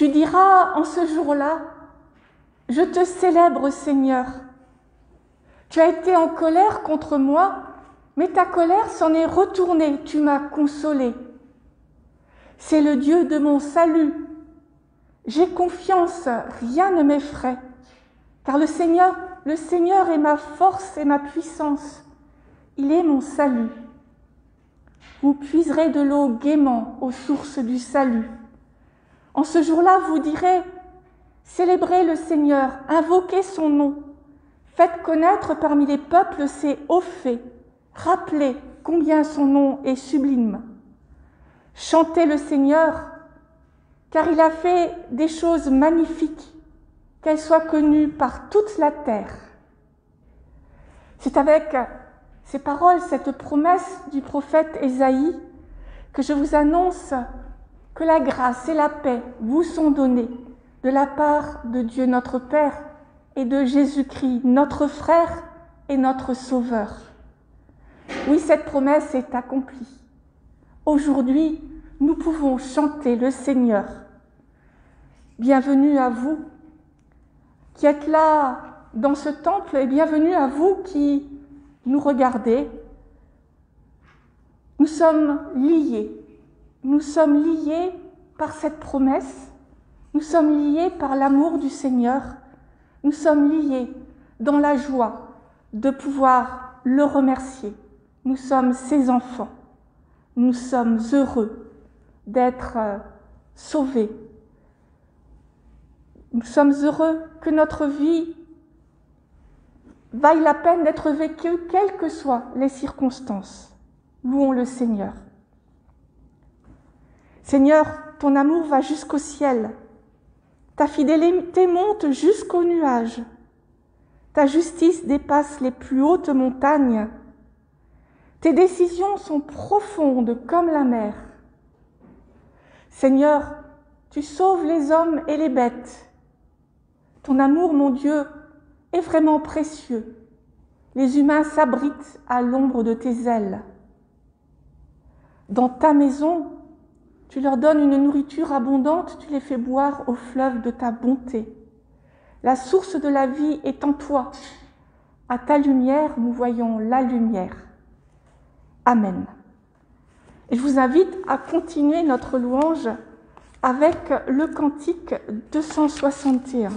Tu diras en ce jour-là, je te célèbre, Seigneur. Tu as été en colère contre moi, mais ta colère s'en est retournée, tu m'as consolé. C'est le Dieu de mon salut. J'ai confiance, rien ne m'effraie, car le Seigneur est ma force et ma puissance. Il est mon salut. Vous puiserez de l'eau gaiement aux sources du salut. En ce jour-là, vous direz, célébrez le Seigneur, invoquez son nom. Faites connaître parmi les peuples ses hauts faits. Rappelez combien son nom est sublime. Chantez le Seigneur, car il a fait des choses magnifiques, qu'elles soient connues par toute la terre. C'est avec ces paroles, cette promesse du prophète Ésaïe, que je vous annonce que la grâce et la paix vous sont données de la part de Dieu notre Père et de Jésus-Christ, notre frère et notre Sauveur. Oui, cette promesse est accomplie. Aujourd'hui, nous pouvons chanter le Seigneur. Bienvenue à vous qui êtes là dans ce temple et bienvenue à vous qui nous regardez. Nous sommes liés par cette promesse, nous sommes liés par l'amour du Seigneur, nous sommes liés dans la joie de pouvoir le remercier. Nous sommes ses enfants, nous sommes heureux d'être sauvés. Nous sommes heureux que notre vie vaille la peine d'être vécue, quelles que soient les circonstances. Louons le Seigneur. Seigneur, ton amour va jusqu'au ciel. Ta fidélité monte jusqu'aux nuages. Ta justice dépasse les plus hautes montagnes. Tes décisions sont profondes comme la mer. Seigneur, tu sauves les hommes et les bêtes. Ton amour, mon Dieu, est vraiment précieux. Les humains s'abritent à l'ombre de tes ailes. Dans ta maison, tu leur donnes une nourriture abondante, tu les fais boire au fleuve de ta bonté. La source de la vie est en toi. À ta lumière, nous voyons la lumière. Amen. Et je vous invite à continuer notre louange avec le cantique 261.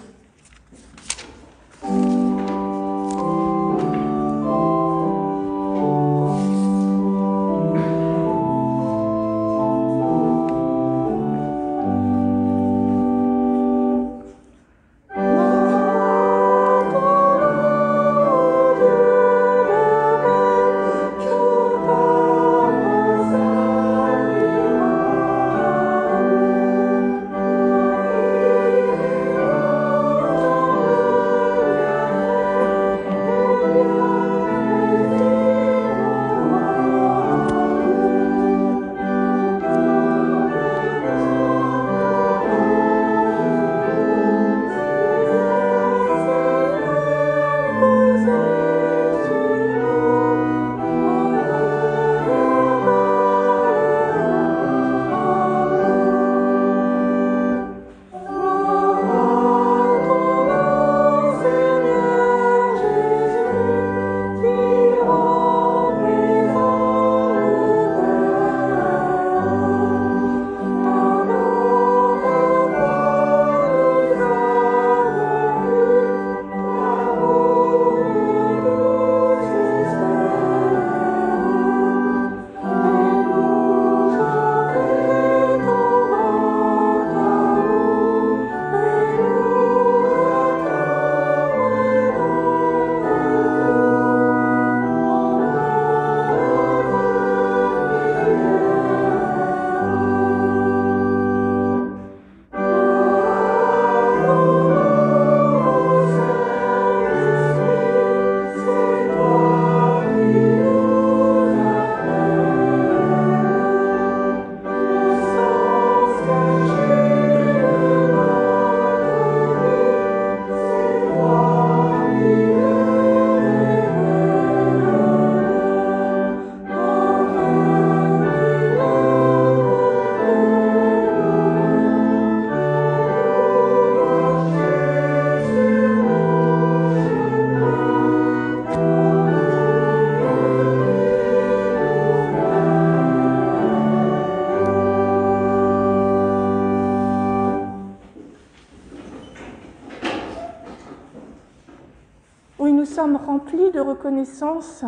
sommes remplis de reconnaissance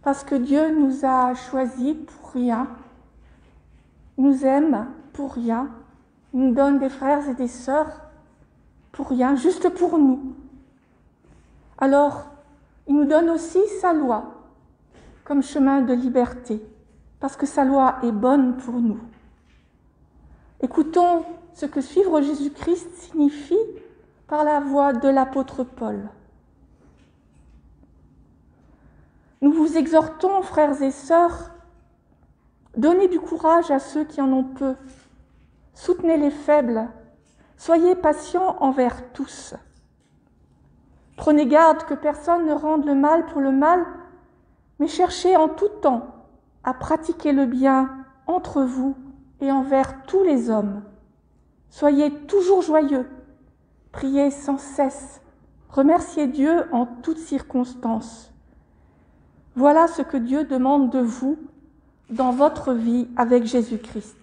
parce que Dieu nous a choisis pour rien, il nous aime pour rien, il nous donne des frères et des sœurs pour rien, juste pour nous. Alors, il nous donne aussi sa loi comme chemin de liberté, parce que sa loi est bonne pour nous. Écoutons ce que suivre Jésus-Christ signifie par la voix de l'apôtre Paul. Nous vous exhortons, frères et sœurs, donnez du courage à ceux qui en ont peu, soutenez les faibles, soyez patients envers tous. Prenez garde que personne ne rende le mal pour le mal, mais cherchez en tout temps à pratiquer le bien entre vous et envers tous les hommes. Soyez toujours joyeux, priez sans cesse, remerciez Dieu en toutes circonstances. Voilà ce que Dieu demande de vous dans votre vie avec Jésus-Christ.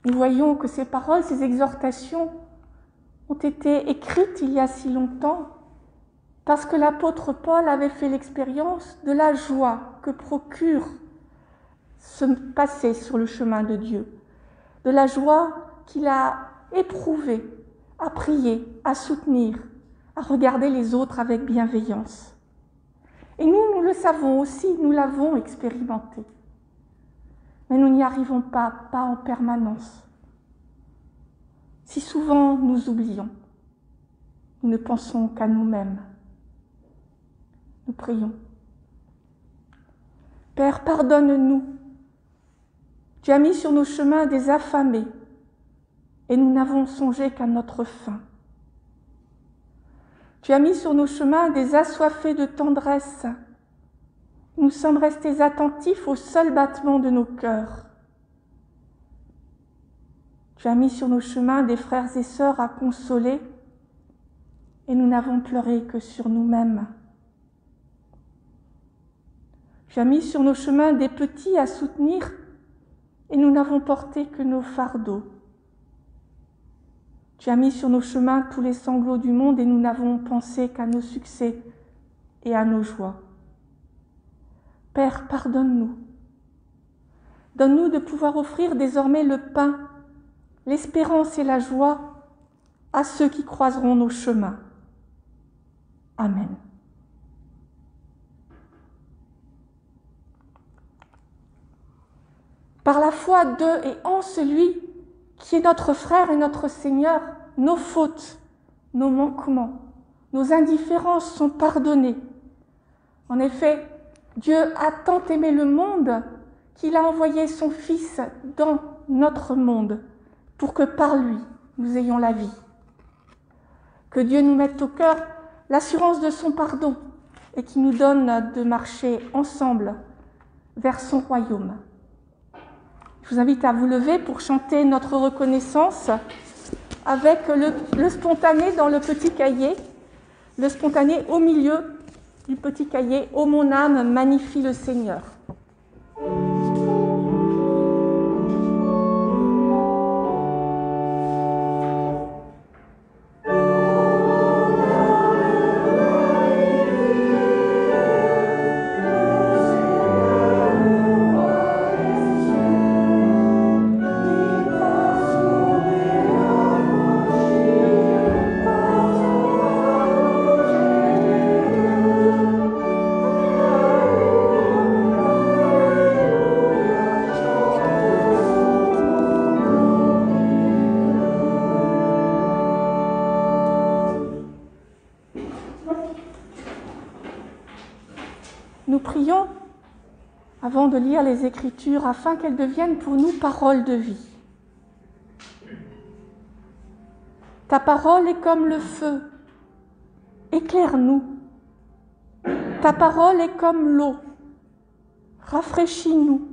Nous voyons que ces paroles, ces exhortations ont été écrites il y a si longtemps parce que l'apôtre Paul avait fait l'expérience de la joie que procure se passer sur le chemin de Dieu, de la joie qu'il a éprouvée à prier, à soutenir, à regarder les autres avec bienveillance. Et nous le savons aussi, nous l'avons expérimenté. Mais nous n'y arrivons pas en permanence. Si souvent nous oublions, nous ne pensons qu'à nous-mêmes. Nous prions. Père, pardonne-nous. Tu as mis sur nos chemins des affamés et nous n'avons songé qu'à notre faim. Tu as mis sur nos chemins des assoiffés de tendresse. Nous sommes restés attentifs au seul battement de nos cœurs. Tu as mis sur nos chemins des frères et sœurs à consoler et nous n'avons pleuré que sur nous-mêmes. Tu as mis sur nos chemins des petits à soutenir et nous n'avons porté que nos fardeaux. Tu as mis sur nos chemins tous les sanglots du monde et nous n'avons pensé qu'à nos succès et à nos joies. Père, pardonne-nous. Donne-nous de pouvoir offrir désormais le pain, l'espérance et la joie à ceux qui croiseront nos chemins. Amen. Par la foi de et en celui qui est notre frère et notre Seigneur, nos fautes, nos manquements, nos indifférences sont pardonnées. En effet, Dieu a tant aimé le monde qu'il a envoyé son Fils dans notre monde pour que par lui, nous ayons la vie. Que Dieu nous mette au cœur l'assurance de son pardon et qu'il nous donne de marcher ensemble vers son royaume. Je vous invite à vous lever pour chanter notre reconnaissance avec le spontané dans le petit cahier, le spontané au milieu du petit cahier « Ô mon âme, magnifie le Seigneur ». Nous prions avant de lire les Écritures afin qu'elles deviennent pour nous paroles de vie. Ta parole est comme le feu, éclaire-nous. Ta parole est comme l'eau, rafraîchis-nous.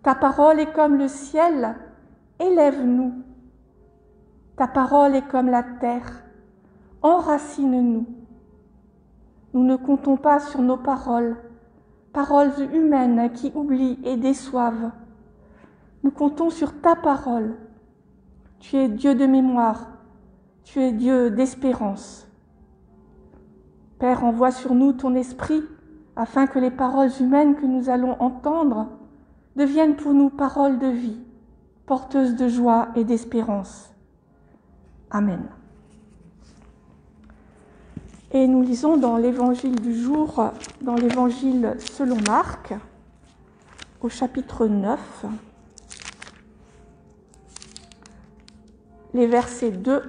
Ta parole est comme le ciel, élève-nous. Ta parole est comme la terre, enracine-nous. Nous ne comptons pas sur nos paroles, paroles humaines qui oublient et déçoivent. Nous comptons sur ta parole. Tu es Dieu de mémoire, tu es Dieu d'espérance. Père, envoie sur nous ton esprit afin que les paroles humaines que nous allons entendre deviennent pour nous paroles de vie, porteuses de joie et d'espérance. Amen. Et nous lisons dans l'évangile du jour, dans l'évangile selon Marc, au chapitre 9, les versets 2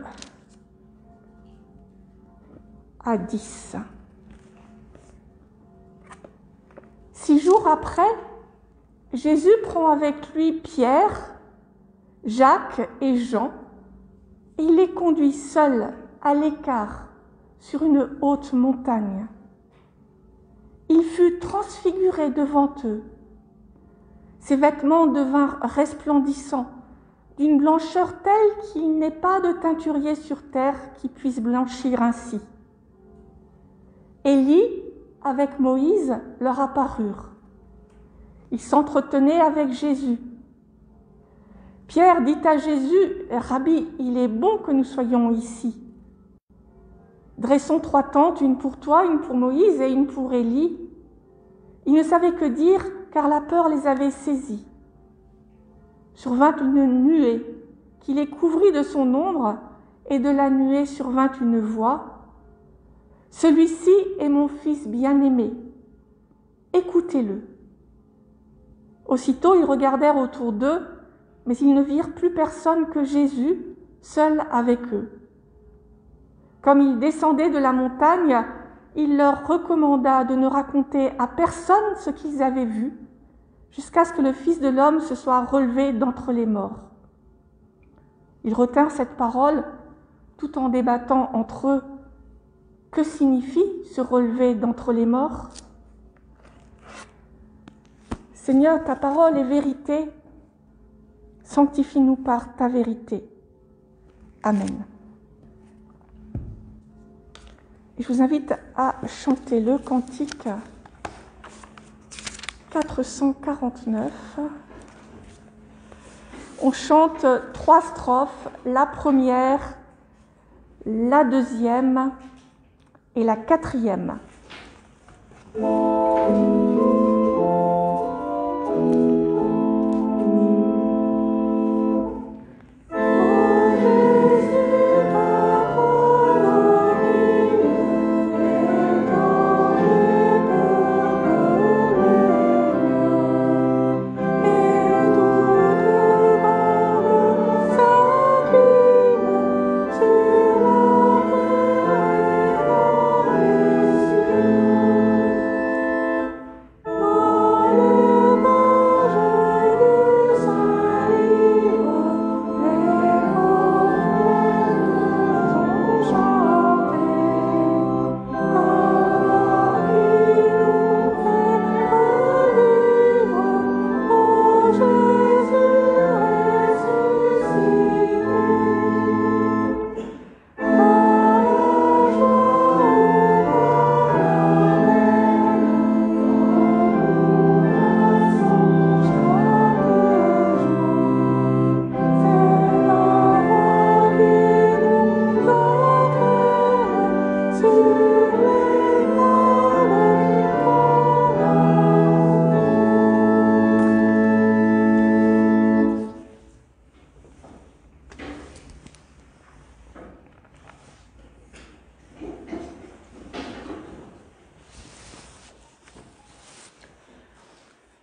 à 10. 6 jours après, Jésus prend avec lui Pierre, Jacques et Jean, et il les conduit seuls à l'écart sur une haute montagne. Il fut transfiguré devant eux. Ses vêtements devinrent resplendissants, d'une blancheur telle qu'il n'est pas de teinturier sur terre qui puisse blanchir ainsi. Élie, avec Moïse, leur apparurent. Ils s'entretenaient avec Jésus. Pierre dit à Jésus, « Rabbi, il est bon que nous soyons ici. Dressons 3 tentes, une pour toi, une pour Moïse et une pour Élie. » Ils ne savaient que dire, car la peur les avait saisis. Survint une nuée qui les couvrit de son ombre, et de la nuée survint une voix. « Celui-ci est mon fils bien-aimé. Écoutez-le. » Aussitôt ils regardèrent autour d'eux, mais ils ne virent plus personne que Jésus, seul avec eux. Comme ils descendaient de la montagne, il leur recommanda de ne raconter à personne ce qu'ils avaient vu, jusqu'à ce que le Fils de l'homme se soit relevé d'entre les morts. Ils retinrent cette parole tout en débattant entre eux. Que signifie se relever d'entre les morts ? Seigneur, ta parole est vérité. Sanctifie-nous par ta vérité. Amen. Et je vous invite à chanter le cantique 449. On chante 3 strophes, la première, la deuxième et la 4e.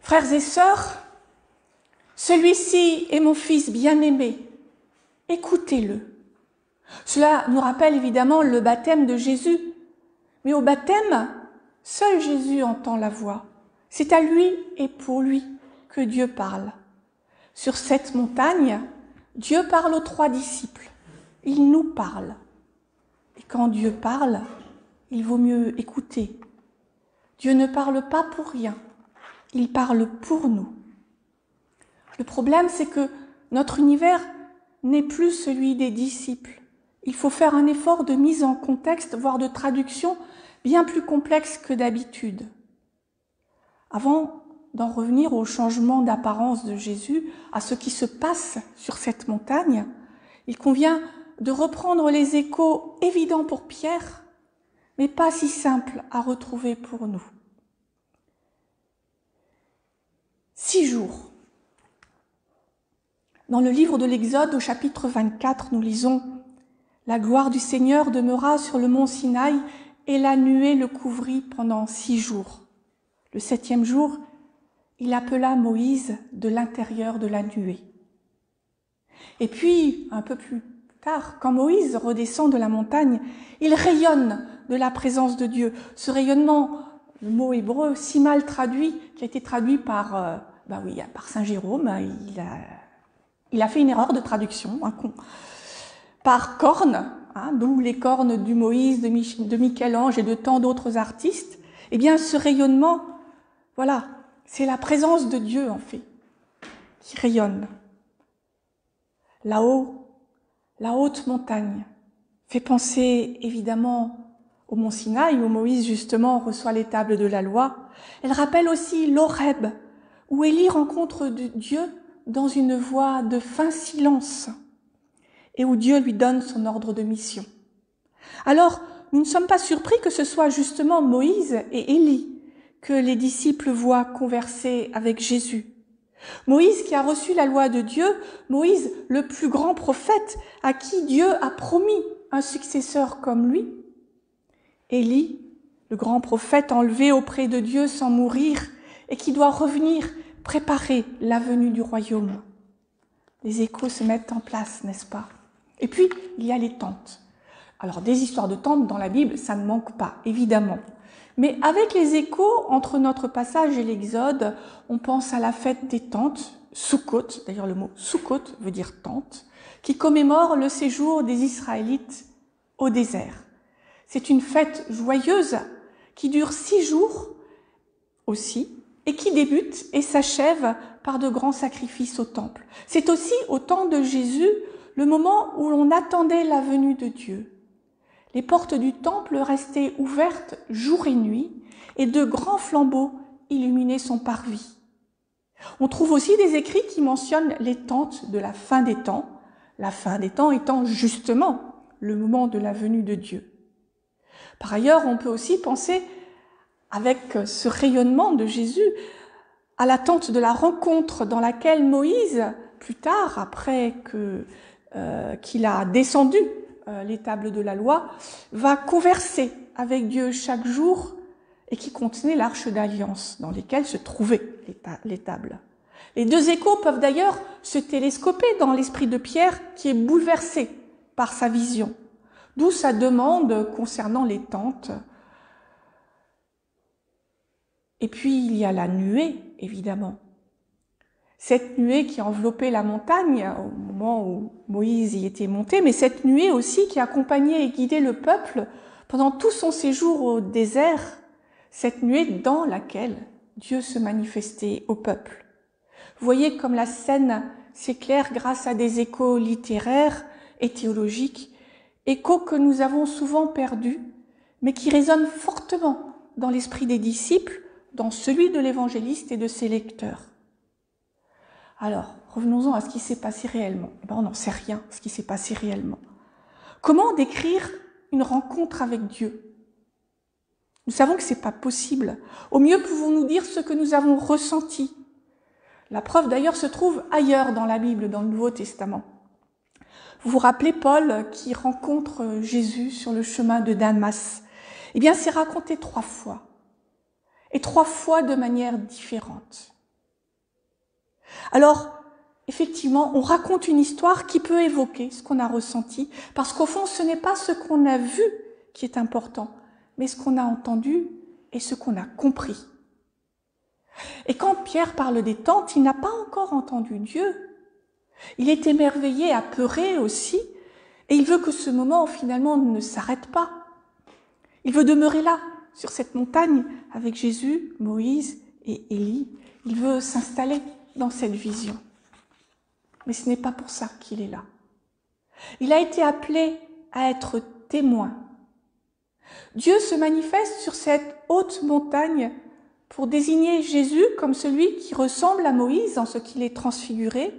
Frères et sœurs, celui-ci est mon fils bien-aimé, écoutez-le. Cela nous rappelle évidemment le baptême de Jésus, mais au baptême, seul Jésus entend la voix. C'est à lui et pour lui que Dieu parle. Sur cette montagne, Dieu parle aux 3 disciples. Il nous parle. Et quand Dieu parle, il vaut mieux écouter. Dieu ne parle pas pour rien. Il parle pour nous. Le problème, c'est que notre univers n'est plus celui des disciples. Il faut faire un effort de mise en contexte, voire de traduction, bien plus complexe que d'habitude. Avant d'en revenir au changement d'apparence de Jésus, à ce qui se passe sur cette montagne, il convient de reprendre les échos évidents pour Pierre, mais pas si simples à retrouver pour nous. 6 jours. Dans le livre de l'Exode, au chapitre 24, nous lisons « La gloire du Seigneur demeura sur le mont Sinaï et la nuée le couvrit pendant 6 jours. Le 7e jour, il appela Moïse de l'intérieur de la nuée. » Et puis, un peu plus tard, quand Moïse redescend de la montagne, il rayonne de la présence de Dieu. Ce rayonnement, le mot hébreu si mal traduit, qui a été traduit par Saint Jérôme, il a fait une erreur de traduction, un con. Par cornes, d'où les cornes du Moïse, de Michel-Ange et de tant d'autres artistes. Eh bien, ce rayonnement, voilà, c'est la présence de Dieu, en fait, qui rayonne. Là-haut, la haute montagne fait penser évidemment au mont Sinaï, où Moïse justement reçoit les tables de la loi. Elle rappelle aussi l'Horeb, où Élie rencontre Dieu dans une voie de fin silence et où Dieu lui donne son ordre de mission. Alors, nous ne sommes pas surpris que ce soit justement Moïse et Élie que les disciples voient converser avec Jésus. Moïse qui a reçu la loi de Dieu, Moïse le plus grand prophète à qui Dieu a promis un successeur comme lui. Élie, le grand prophète enlevé auprès de Dieu sans mourir et qui doit revenir préparer la venue du royaume. Les échos se mettent en place, n'est-ce pas? Et puis, il y a les tentes. Alors, des histoires de tentes dans la Bible, ça ne manque pas, évidemment. Mais avec les échos, entre notre passage et l'Exode, on pense à la fête des tentes, Sukkot, d'ailleurs le mot Sukkot veut dire tente, qui commémore le séjour des Israélites au désert. C'est une fête joyeuse qui dure 6 jours aussi, et qui débute et s'achève par de grands sacrifices au temple. C'est aussi, au temps de Jésus, le moment où l'on attendait la venue de Dieu. Les portes du temple restaient ouvertes jour et nuit, et de grands flambeaux illuminaient son parvis. On trouve aussi des écrits qui mentionnent les tentes de la fin des temps étant justement le moment de la venue de Dieu. Par ailleurs, on peut aussi penser, avec ce rayonnement de Jésus, à la tente de la rencontre dans laquelle Moïse, plus tard, après qu'il a descendu les tables de la loi, va converser avec Dieu chaque jour et qui contenait l'arche d'alliance dans lesquelles se trouvaient les tables. Les 2 échos peuvent d'ailleurs se télescoper dans l'esprit de Pierre qui est bouleversé par sa vision, d'où sa demande concernant les tentes. Et puis il y a la nuée, évidemment. Cette nuée qui enveloppait la montagne au moment où Moïse y était monté, mais cette nuée aussi qui accompagnait et guidait le peuple pendant tout son séjour au désert, cette nuée dans laquelle Dieu se manifestait au peuple. Vous voyez comme la scène s'éclaire grâce à des échos littéraires et théologiques, échos que nous avons souvent perdus, mais qui résonnent fortement dans l'esprit des disciples, dans celui de l'évangéliste et de ses lecteurs. Alors, revenons-en à ce qui s'est passé réellement. On n'en sait rien, ce qui s'est passé réellement. Comment décrire une rencontre avec Dieu? Nous savons que ce n'est pas possible. Au mieux, pouvons-nous dire ce que nous avons ressenti. La preuve d'ailleurs se trouve ailleurs dans la Bible, dans le Nouveau Testament. Vous vous rappelez Paul qui rencontre Jésus sur le chemin de Damas? Eh bien, c'est raconté 3 fois. Et 3 fois de manière différente. Alors, effectivement, on raconte une histoire qui peut évoquer ce qu'on a ressenti, parce qu'au fond, ce n'est pas ce qu'on a vu qui est important, mais ce qu'on a entendu et ce qu'on a compris. Et quand Pierre parle des tentes, il n'a pas encore entendu Dieu. Il est émerveillé, apeuré aussi, et il veut que ce moment, finalement, ne s'arrête pas. Il veut demeurer là, sur cette montagne, avec Jésus, Moïse et Élie. Il veut s'installer dans cette vision. Mais ce n'est pas pour ça qu'il est là. Il a été appelé à être témoin. Dieu se manifeste sur cette haute montagne pour désigner Jésus comme celui qui ressemble à Moïse en ce qu'il est transfiguré,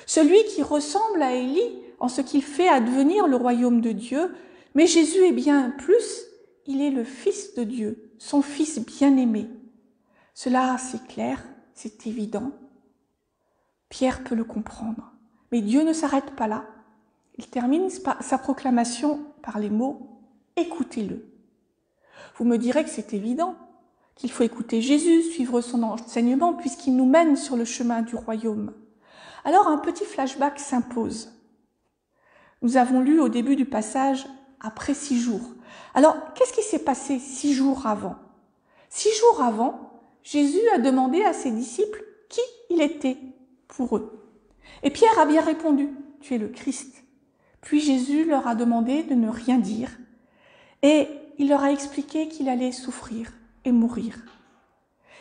celui qui ressemble à Élie en ce qu'il fait advenir le royaume de Dieu, mais Jésus est bien plus, il est le Fils de Dieu, son Fils bien-aimé. Cela, c'est clair, c'est évident. Pierre peut le comprendre. Mais Dieu ne s'arrête pas là. Il termine sa proclamation par les mots « Écoutez-le ». Vous me direz que c'est évident, qu'il faut écouter Jésus, suivre son enseignement, puisqu'il nous mène sur le chemin du royaume. Alors un petit flashback s'impose. Nous avons lu au début du passage « après 6 jours ». Alors, qu'est-ce qui s'est passé 6 jours avant? 6 jours avant, Jésus a demandé à ses disciples qui il était pour eux. Et Pierre a bien répondu « Tu es le Christ ». Puis Jésus leur a demandé de ne rien dire et il leur a expliqué qu'il allait souffrir et mourir.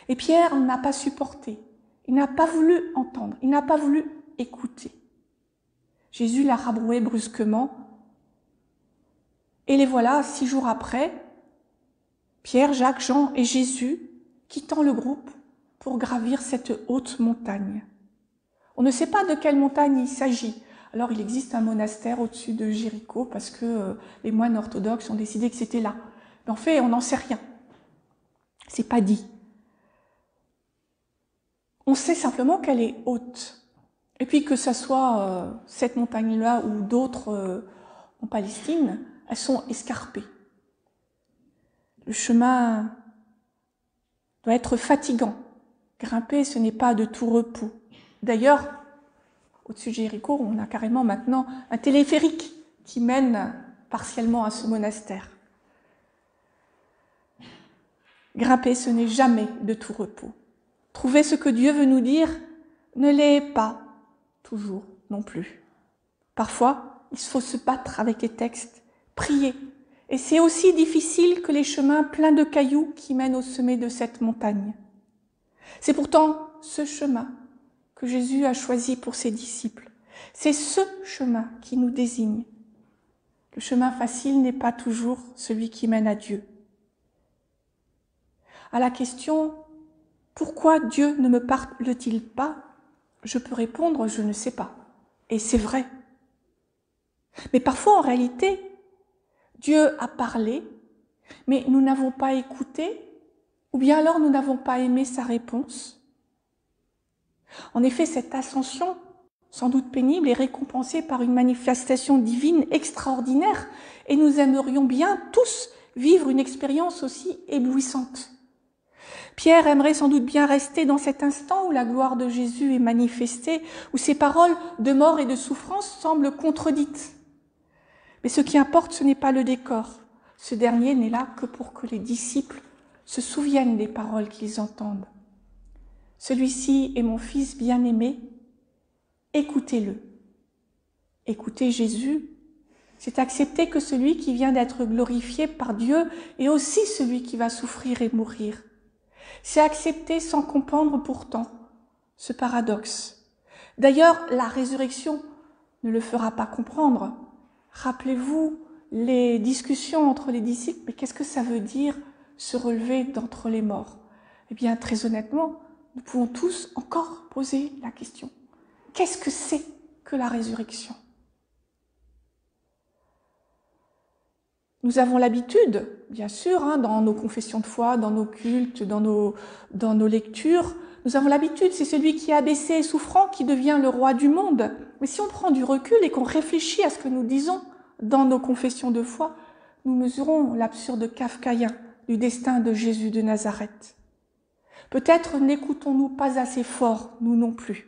Et Pierre n'a pas supporté, il n'a pas voulu entendre, il n'a pas voulu écouter. Jésus l'a rabroué brusquement et les voilà 6 jours après, Pierre, Jacques, Jean et Jésus quittant le groupe pour gravir cette haute montagne. On ne sait pas de quelle montagne il s'agit. Alors il existe un monastère au-dessus de Jéricho parce que les moines orthodoxes ont décidé que c'était là. Mais en fait, on n'en sait rien. C'est pas dit. On sait simplement qu'elle est haute. Et puis que ça soit cette montagne-là ou d'autres en Palestine, elles sont escarpées. Le chemin doit être fatigant. Grimper, ce n'est pas de tout repos. D'ailleurs, au-dessus de Jéricho, on a carrément maintenant un téléphérique qui mène partiellement à ce monastère. Grimper, ce n'est jamais de tout repos. Trouver ce que Dieu veut nous dire ne l'est pas toujours non plus. Parfois, il faut se battre avec les textes, prier. Et c'est aussi difficile que les chemins pleins de cailloux qui mènent au sommet de cette montagne. C'est pourtant ce chemin que Jésus a choisi pour ses disciples. C'est ce chemin qui nous désigne. Le chemin facile n'est pas toujours celui qui mène à Dieu. À la question « Pourquoi Dieu ne me parle-t-il pas ?» je peux répondre « Je ne sais pas ». Et c'est vrai. Mais parfois, en réalité, Dieu a parlé, mais nous n'avons pas écouté, ou bien alors nous n'avons pas aimé sa réponse. En effet, cette ascension, sans doute pénible, est récompensée par une manifestation divine extraordinaire et nous aimerions bien tous vivre une expérience aussi éblouissante. Pierre aimerait sans doute bien rester dans cet instant où la gloire de Jésus est manifestée, où ses paroles de mort et de souffrance semblent contredites. Mais ce qui importe, ce n'est pas le décor. Ce dernier n'est là que pour que les disciples se souviennent des paroles qu'ils entendent. Celui-ci est mon Fils bien-aimé, écoutez-le. Écouter Jésus, c'est accepter que celui qui vient d'être glorifié par Dieu est aussi celui qui va souffrir et mourir. C'est accepter sans comprendre pourtant ce paradoxe. D'ailleurs, la résurrection ne le fera pas comprendre. Rappelez-vous les discussions entre les disciples, mais qu'est-ce que ça veut dire se relever d'entre les morts? Eh bien, très honnêtement, nous pouvons tous encore poser la question. Qu'est-ce que c'est que la résurrection? Nous avons l'habitude, bien sûr, dans nos confessions de foi, dans nos cultes, dans nos lectures, nous avons l'habitude, c'est celui qui est abaissé et souffrant qui devient le roi du monde. Mais si on prend du recul et qu'on réfléchit à ce que nous disons dans nos confessions de foi, nous mesurons l'absurde kafkaïen du destin de Jésus de Nazareth. Peut-être n'écoutons-nous pas assez fort, nous non plus.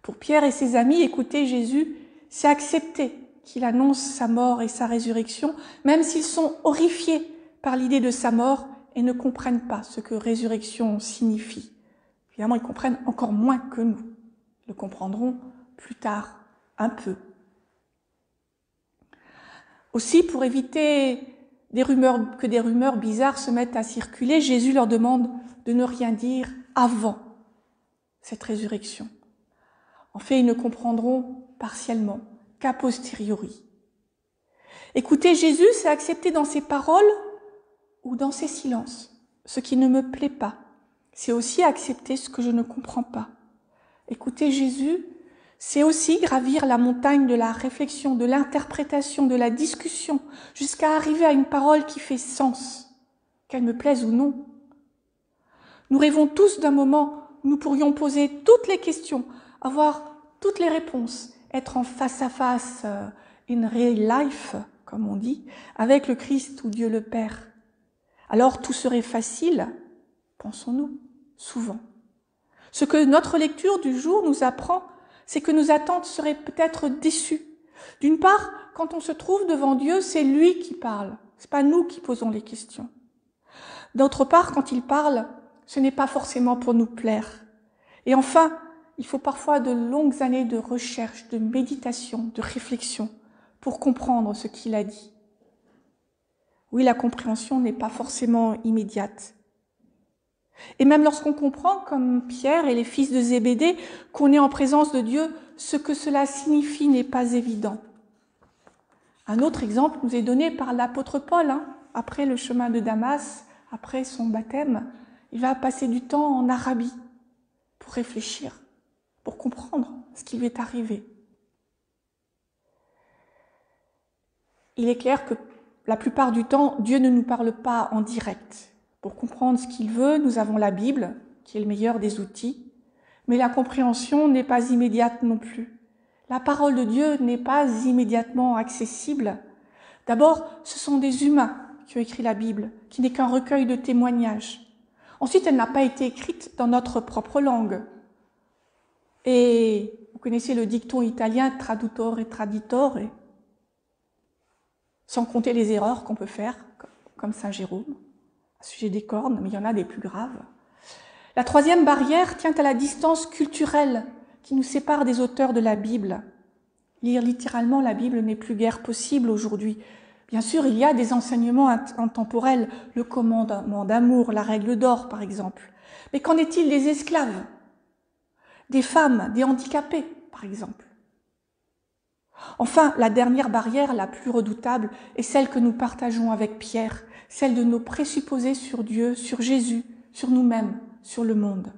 Pour Pierre et ses amis, écouter Jésus, c'est accepter qu'il annonce sa mort et sa résurrection, même s'ils sont horrifiés par l'idée de sa mort et ne comprennent pas ce que résurrection signifie. Évidemment, ils comprennent encore moins que nous. Ils le comprendront plus tard, un peu. Aussi, pour éviter que des rumeurs bizarres se mettent à circuler, Jésus leur demande de ne rien dire avant cette résurrection. En fait, ils ne comprendront partiellement qu'a posteriori. Écouter Jésus, c'est accepter dans ses paroles ou dans ses silences ce qui ne me plaît pas. C'est aussi accepter ce que je ne comprends pas. Écouter Jésus, C'est aussi gravir la montagne de la réflexion, de l'interprétation, de la discussion, jusqu'à arriver à une parole qui fait sens, qu'elle me plaise ou non. Nous rêvons tous d'un moment où nous pourrions poser toutes les questions, avoir toutes les réponses, être en face à face, in real life, comme on dit, avec le Christ ou Dieu le Père. Alors tout serait facile, pensons-nous, souvent. Ce que notre lecture du jour nous apprend, c'est que nos attentes seraient peut-être déçues. D'une part, quand on se trouve devant Dieu, c'est lui qui parle, c'est pas nous qui posons les questions. D'autre part, quand il parle, ce n'est pas forcément pour nous plaire. Et enfin, il faut parfois de longues années de recherche, de méditation, de réflexion pour comprendre ce qu'il a dit. Oui, la compréhension n'est pas forcément immédiate. Et même lorsqu'on comprend, comme Pierre et les fils de Zébédée, qu'on est en présence de Dieu, ce que cela signifie n'est pas évident. Un autre exemple nous est donné par l'apôtre Paul. Après le chemin de Damas, après son baptême, il va passer du temps en Arabie pour réfléchir, pour comprendre ce qui lui est arrivé. Il est clair que la plupart du temps, Dieu ne nous parle pas en direct. Pour comprendre ce qu'il veut, nous avons la Bible, qui est le meilleur des outils, mais la compréhension n'est pas immédiate non plus. La parole de Dieu n'est pas immédiatement accessible. D'abord, ce sont des humains qui ont écrit la Bible, qui n'est qu'un recueil de témoignages. Ensuite, elle n'a pas été écrite dans notre propre langue. Et vous connaissez le dicton italien « traduttore traditore », sans compter les erreurs qu'on peut faire, comme Saint Jérôme, à sujet des cornes, mais il y en a des plus graves. La troisième barrière tient à la distance culturelle qui nous sépare des auteurs de la Bible. Lire littéralement la Bible n'est plus guère possible aujourd'hui. Bien sûr, il y a des enseignements intemporels, le commandement d'amour, la règle d'or par exemple. Mais qu'en est-il des esclaves, des femmes, des handicapés par exemple? Enfin, la dernière barrière, la plus redoutable, est celle que nous partageons avec Pierre, celle de nos présupposés sur Dieu, sur Jésus, sur nous-mêmes, sur le monde.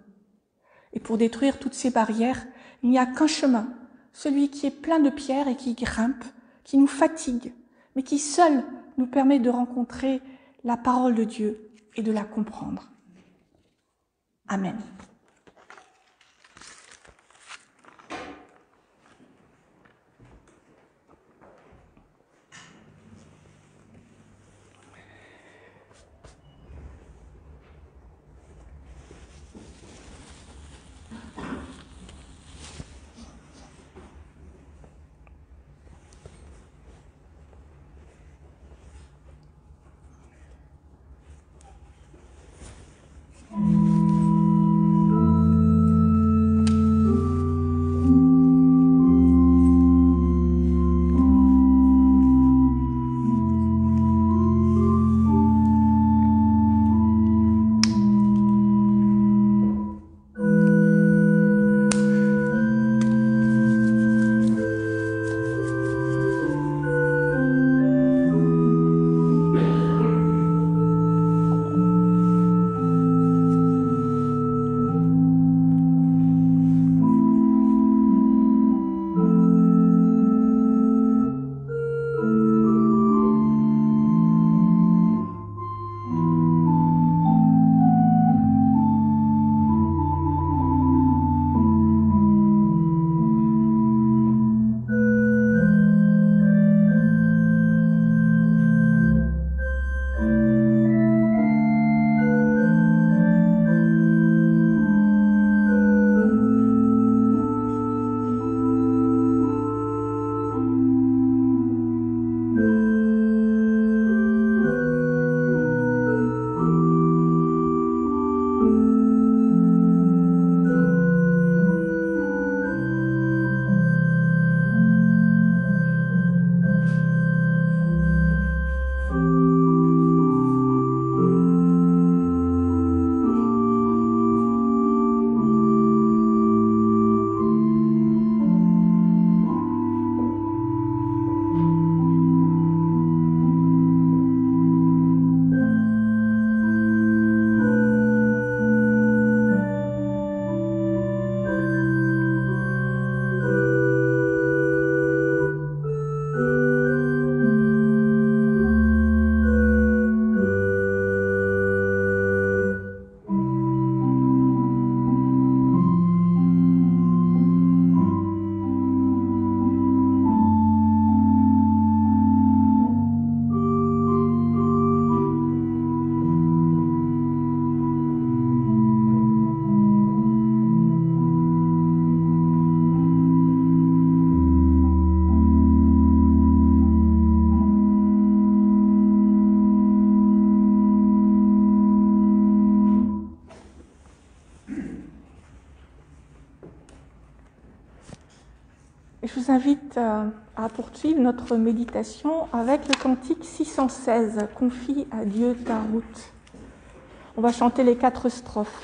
Et pour détruire toutes ces barrières, il n'y a qu'un chemin, celui qui est plein de pierres et qui grimpe, qui nous fatigue, mais qui seul nous permet de rencontrer la parole de Dieu et de la comprendre. Amen. Et je vous invite à poursuivre notre méditation avec le cantique 616, « Confie à Dieu ta route ». On va chanter les 4 strophes.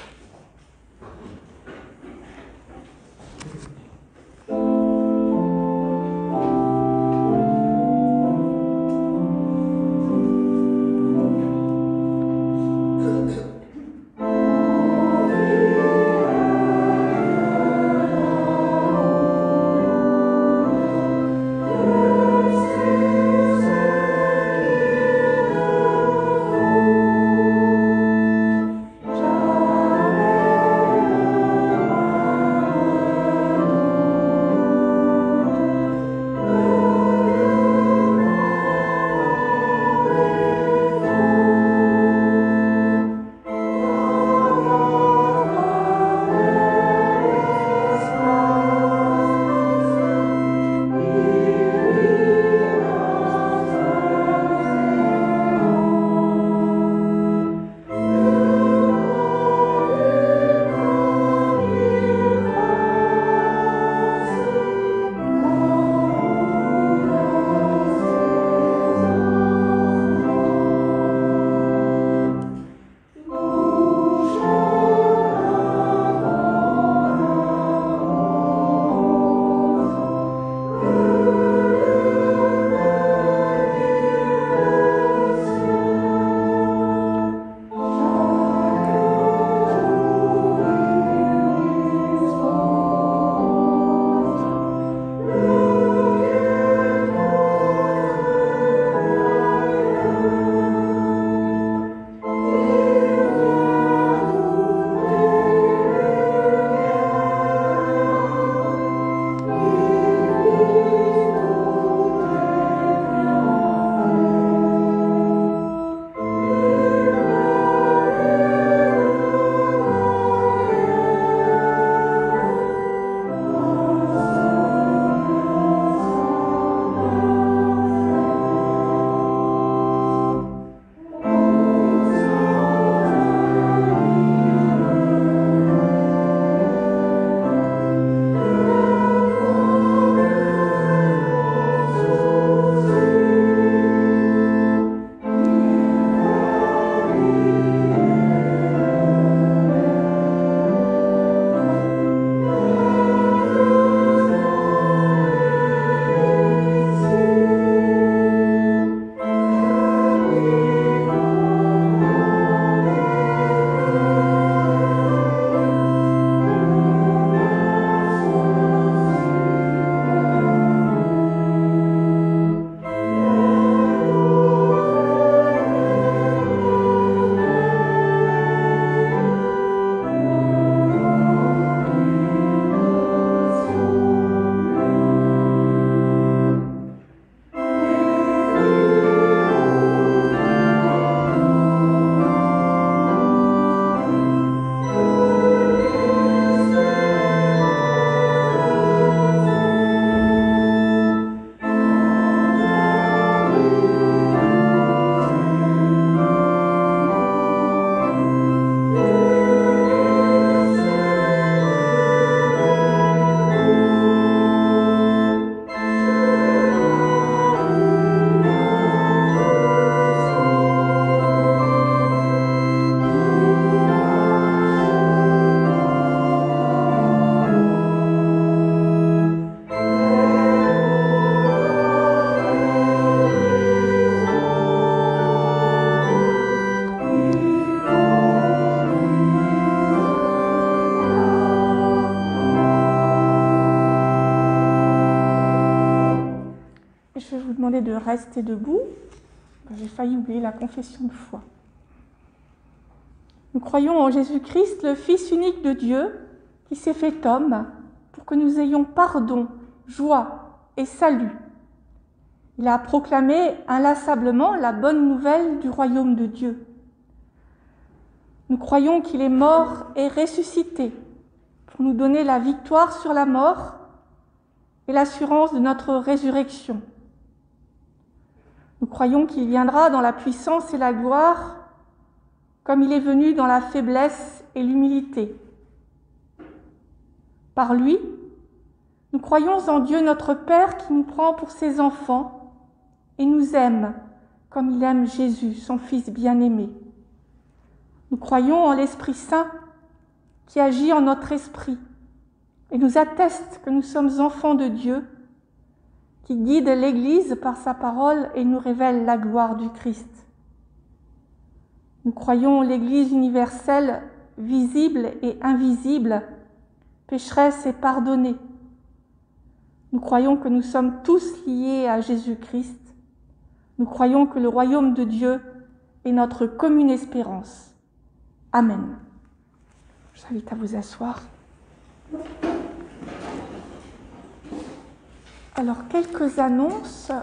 De rester debout. J'ai failli oublier la confession de foi. Nous croyons en Jésus-Christ, le Fils unique de Dieu, qui s'est fait homme pour que nous ayons pardon, joie et salut. Il a proclamé inlassablement la bonne nouvelle du royaume de Dieu. Nous croyons qu'il est mort et ressuscité pour nous donner la victoire sur la mort et l'assurance de notre résurrection. Nous croyons qu'il viendra dans la puissance et la gloire, comme il est venu dans la faiblesse et l'humilité. Par lui, Nous croyons en Dieu notre Père qui nous prend pour ses enfants et nous aime comme il aime Jésus, son Fils bien-aimé. Nous croyons en l'Esprit Saint qui agit en notre esprit et nous atteste que nous sommes enfants de Dieu, qui guide l'Église par sa parole et nous révèle la gloire du Christ. Nous croyons en l'Église universelle, visible et invisible, pécheresse et pardonnée. Nous croyons que nous sommes tous liés à Jésus-Christ. Nous croyons que le royaume de Dieu est notre commune espérance. Amen. Je vous invite à vous asseoir. Alors, quelques annonces.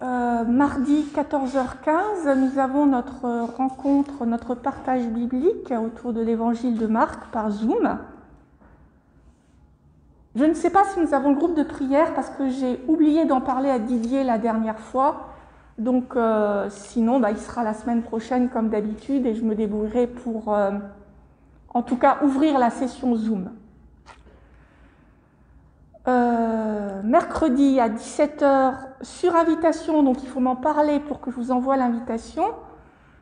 Mardi 14h15, nous avons notre rencontre, notre partage biblique autour de l'évangile de Marc par Zoom. Je ne sais pas si nous avons le groupe de prière parce que j'ai oublié d'en parler à Didier la dernière fois. Donc, sinon, il sera la semaine prochaine comme d'habitude et je me débrouillerai pour, en tout cas, ouvrir la session Zoom. Mercredi à 17h, sur invitation, donc il faut m'en parler pour que je vous envoie l'invitation.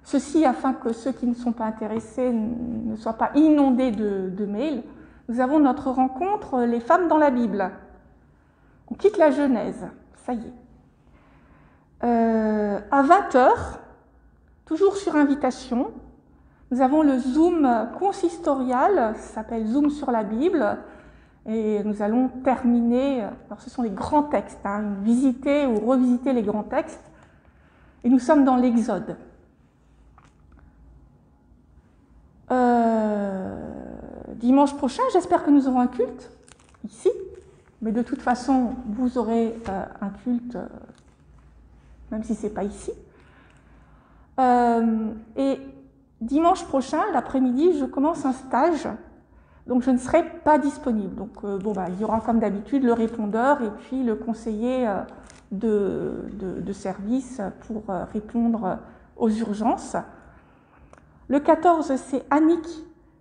Ceci afin que ceux qui ne sont pas intéressés ne soient pas inondés de mails. Nous avons notre rencontre Les femmes dans la Bible. On quitte la Genèse, ça y est. À 20h, toujours sur invitation, nous avons le Zoom consistorial, ça s'appelle Zoom sur la Bible, et nous allons terminer, alors ce sont les grands textes, visiter ou revisiter les grands textes, et nous sommes dans l'Exode. Dimanche prochain, j'espère que nous aurons un culte, ici, mais de toute façon, vous aurez un culte, même si ce n'est pas ici. Et dimanche prochain, l'après-midi, je commence un stage, donc je ne serai pas disponible. Donc il y aura comme d'habitude le répondeur et puis le conseiller de service pour répondre aux urgences. Le 14, c'est Annick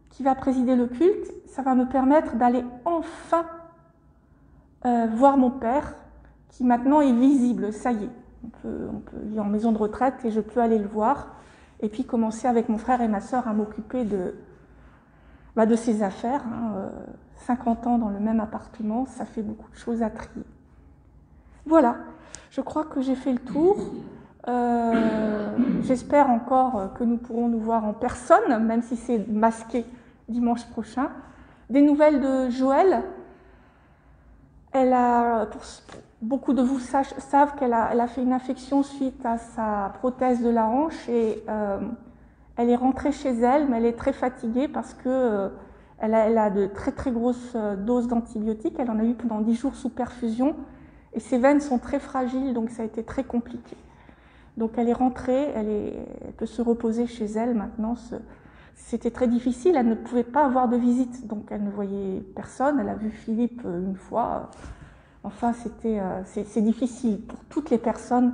qui va présider le culte. Ça va me permettre d'aller enfin voir mon père, qui maintenant est visible, ça y est. Il est en maison de retraite et je peux aller le voir. Et puis commencer avec mon frère et ma sœur à m'occuper de ses affaires. 50 ans dans le même appartement, ça fait beaucoup de choses à trier. Voilà, je crois que j'ai fait le tour. J'espère encore que nous pourrons nous voir en personne, même si c'est masqué dimanche prochain. Des nouvelles de Joëlle. Beaucoup de vous savent qu'elle a fait une infection suite à sa prothèse de la hanche et elle est rentrée chez elle, mais elle est très fatiguée parce que elle a de très très grosses doses d'antibiotiques. Elle en a eu pendant 10 jours sous perfusion et ses veines sont très fragiles, donc ça a été très compliqué. Donc elle est rentrée, elle peut se reposer chez elle maintenant. C'était très difficile, elle ne pouvait pas avoir de visite, donc elle ne voyait personne. Elle a vu Philippe une fois. Enfin, c'est difficile pour toutes les personnes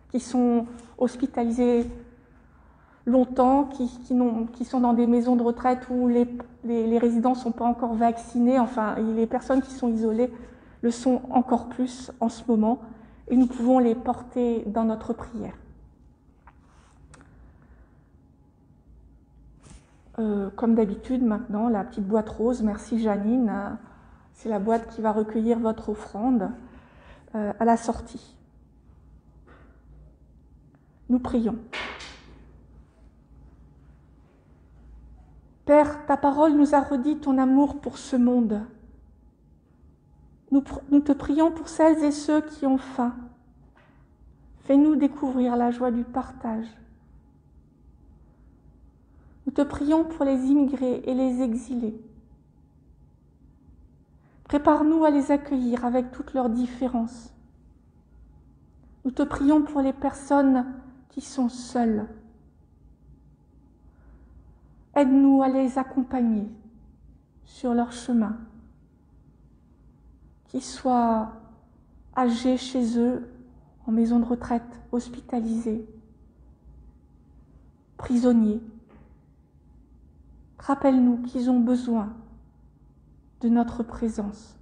qui sont hospitalisées longtemps, qui sont dans des maisons de retraite où les résidents ne sont pas encore vaccinés. Enfin, les personnes qui sont isolées le sont encore plus en ce moment et nous pouvons les porter dans notre prière. Comme d'habitude maintenant, la petite boîte rose, merci Janine, c'est la boîte qui va recueillir votre offrande à la sortie. Nous prions. Père, ta parole nous a redit ton amour pour ce monde. Nous te prions pour celles et ceux qui ont faim. Fais-nous découvrir la joie du partage. Nous te prions pour les immigrés et les exilés. Prépare-nous à les accueillir avec toutes leurs différences. Nous te prions pour les personnes qui sont seules. Aide-nous à les accompagner sur leur chemin, qu'ils soient âgés chez eux, en maison de retraite, hospitalisés, prisonniers. Rappelle-nous qu'ils ont besoin de notre présence.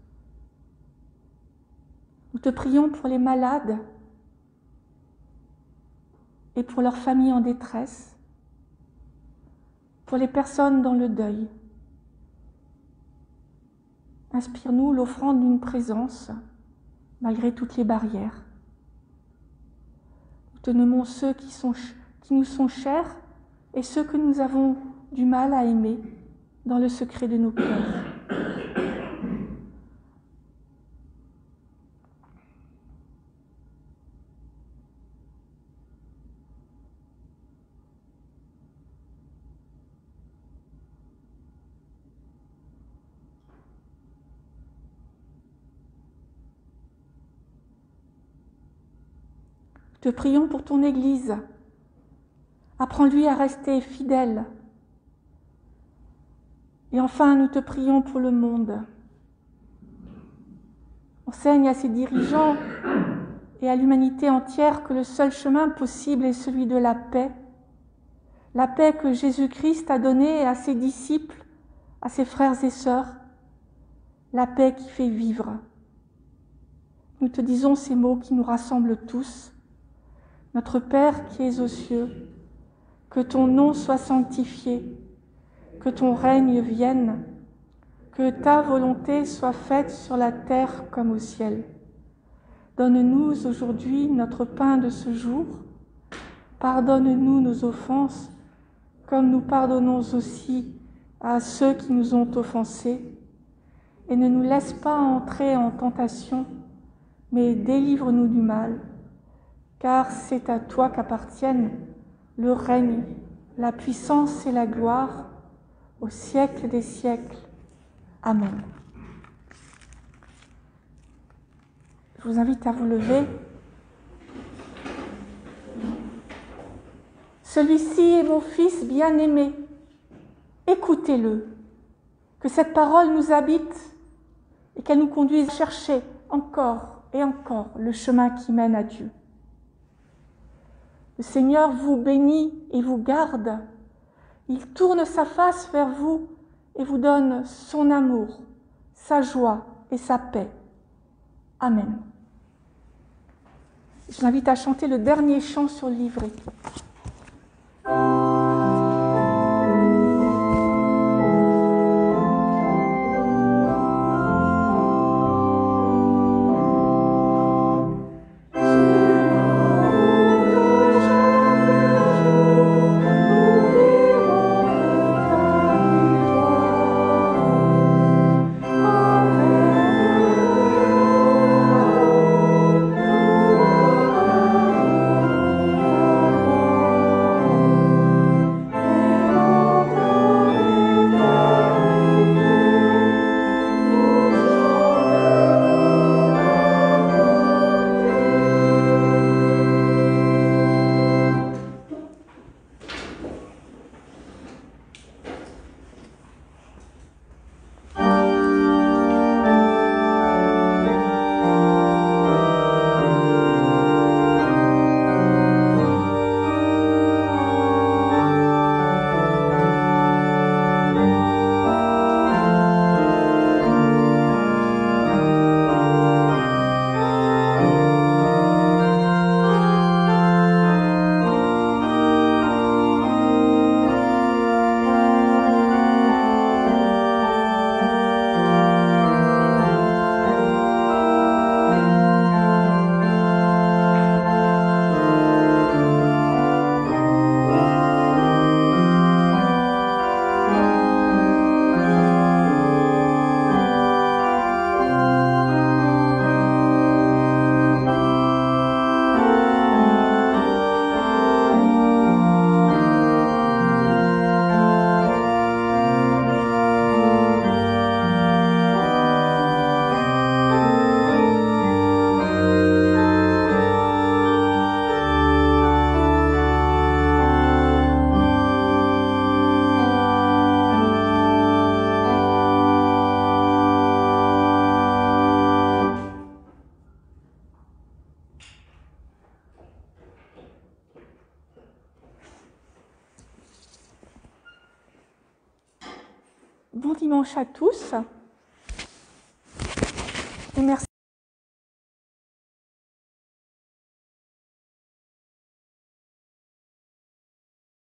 te prions pour les malades et pour leurs familles en détresse, pour les personnes dans le deuil. Inspire-nous l'offrande d'une présence, malgré toutes les barrières. Nous te nommons ceux qui nous sont chers et ceux que nous avons du mal à aimer dans le secret de nos cœurs. Te prions pour ton Église. Apprends-lui à rester fidèle. Et enfin, nous te prions pour le monde. Enseigne à ses dirigeants et à l'humanité entière que le seul chemin possible est celui de la paix que Jésus-Christ a donnée à ses disciples, à ses frères et sœurs, la paix qui fait vivre. Nous te disons ces mots qui nous rassemblent tous. Notre Père qui es aux cieux, que ton nom soit sanctifié, que ton règne vienne, que ta volonté soit faite sur la terre comme au ciel. Donne-nous aujourd'hui notre pain de ce jour. Pardonne-nous nos offenses, comme nous pardonnons aussi à ceux qui nous ont offensés. Et ne nous laisse pas entrer en tentation, mais délivre-nous du mal. Car c'est à toi qu'appartiennent le règne, la puissance et la gloire, au siècle des siècles. Amen. Je vous invite à vous lever. Celui-ci est mon Fils bien-aimé. Écoutez-le. Que cette parole nous habite et qu'elle nous conduise à chercher encore et encore le chemin qui mène à Dieu. Le Seigneur vous bénit et vous garde. Il tourne sa face vers vous et vous donne son amour, sa joie et sa paix. Amen. Je vous invite à chanter le dernier chant sur le livret. Bon dimanche à tous et merci.